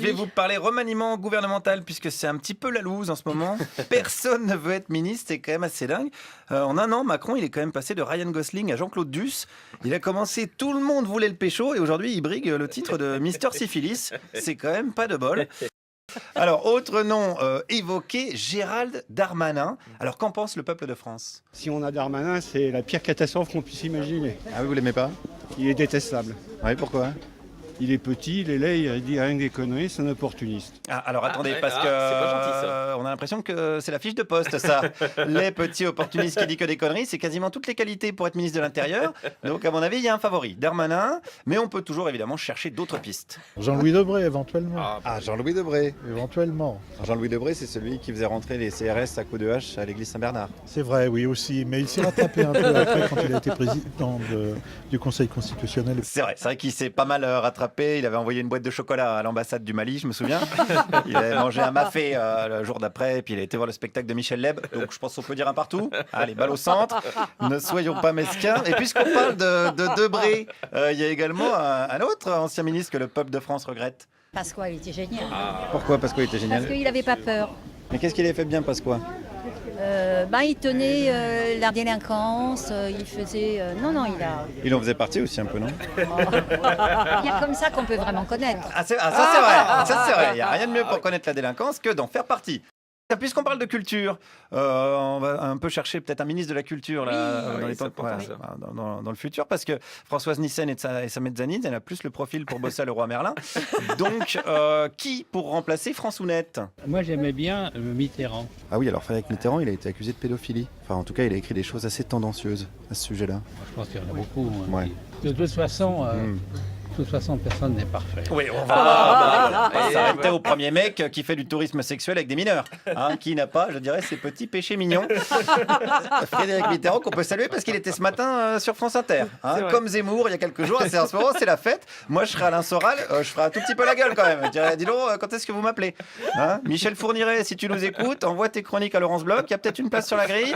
vais vous parler remaniement gouvernemental puisque c'est un petit peu la loose en ce moment. Personne ne veut être ministre, c'est quand même assez dingue. En un an, Macron, il est quand même passé de Ryan Gosling à Jean-Claude Duss. Il a commencé, tout le monde voulait le pécho et aujourd'hui, il brigue le titre de Mister Syphilis. C'est quand même pas de bol. Alors, autre nom évoqué, Gérald Darmanin. Alors, qu'en pense le peuple de France? Si on a Darmanin, c'est la pire catastrophe qu'on puisse imaginer. Ah oui, vous l'aimez pas? Il est détestable. Oui, pourquoi? Il est petit, il est laid, il dit rien que des conneries, c'est un opportuniste. Ah, alors attendez, ouais, parce que c'est pas gentil, ça. on a l'impression que c'est la fiche de poste, ça. Les petits opportunistes qui dit que des conneries, c'est quasiment toutes les qualités pour être ministre de l'Intérieur. Donc, à mon avis, il y a un favori, Darmanin, mais on peut toujours évidemment chercher d'autres pistes. Jean-Louis Debré, éventuellement. Ah, Jean-Louis Debré. Éventuellement. Jean-Louis Debré, c'est celui qui faisait rentrer les CRS à coups de hache à l'église Saint-Bernard. C'est vrai, oui, aussi. Mais il s'est rattrapé un peu après quand il a été président du Conseil constitutionnel. C'est vrai qu'il s'est pas mal rattrapé. Il avait envoyé une boîte de chocolat à l'ambassade du Mali, je me souviens. Il avait mangé un mafé le jour d'après, et puis il a été voir le spectacle de Michel Leb. Donc je pense qu'on peut dire un partout. Allez, balle au centre. Ne soyons pas mesquins. Et puisqu'on parle de Debré, il y a également un autre ancien ministre que le peuple de France regrette. Pasqua, il était génial. Pourquoi? Parce qu'il était génial. Parce qu'il n'avait pas peur. Mais qu'est-ce qu'il avait fait bien, Pasqua? Il tenait la délinquance, il faisait... Il en faisait partie aussi un peu, non? Il y a comme ça qu'on peut vraiment connaître. Ça c'est vrai. Ça c'est vrai. Il n'y a rien de mieux pour connaître la délinquance que d'en faire partie. Puisqu'on parle de culture, on va un peu chercher peut-être un ministre de la culture là, dans, les temps, dans le futur, parce que Françoise Nyssen et sa mezzanine, elle a plus le profil pour bosser à Leroy Merlin. Donc, qui pour remplacer Françounette? Moi, j'aimais bien Mitterrand. Ah oui, alors Frédéric Mitterrand, il a été accusé de pédophilie. Enfin, en tout cas, il a écrit des choses assez tendancieuses à ce sujet-là. Je pense qu'il y en a beaucoup. Ouais. De toute façon, personne n'est parfait. Oui, on va s'arrêter au premier mec qui fait du tourisme sexuel avec des mineurs, qui n'a pas, je dirais, ses petits péchés mignons. Frédéric Mitterrand, qu'on peut saluer parce qu'il était ce matin sur France Inter, comme Zemmour il y a quelques jours. En ce moment, c'est la fête. Moi, je serai Alain Soral, je ferai un tout petit peu la gueule quand même. Je dirais, dis donc, quand est-ce que vous m'appelez? Michel Fourniret, si tu nous écoutes, envoie tes chroniques à Laurence Bloch. Il y a peut-être une place sur la grille.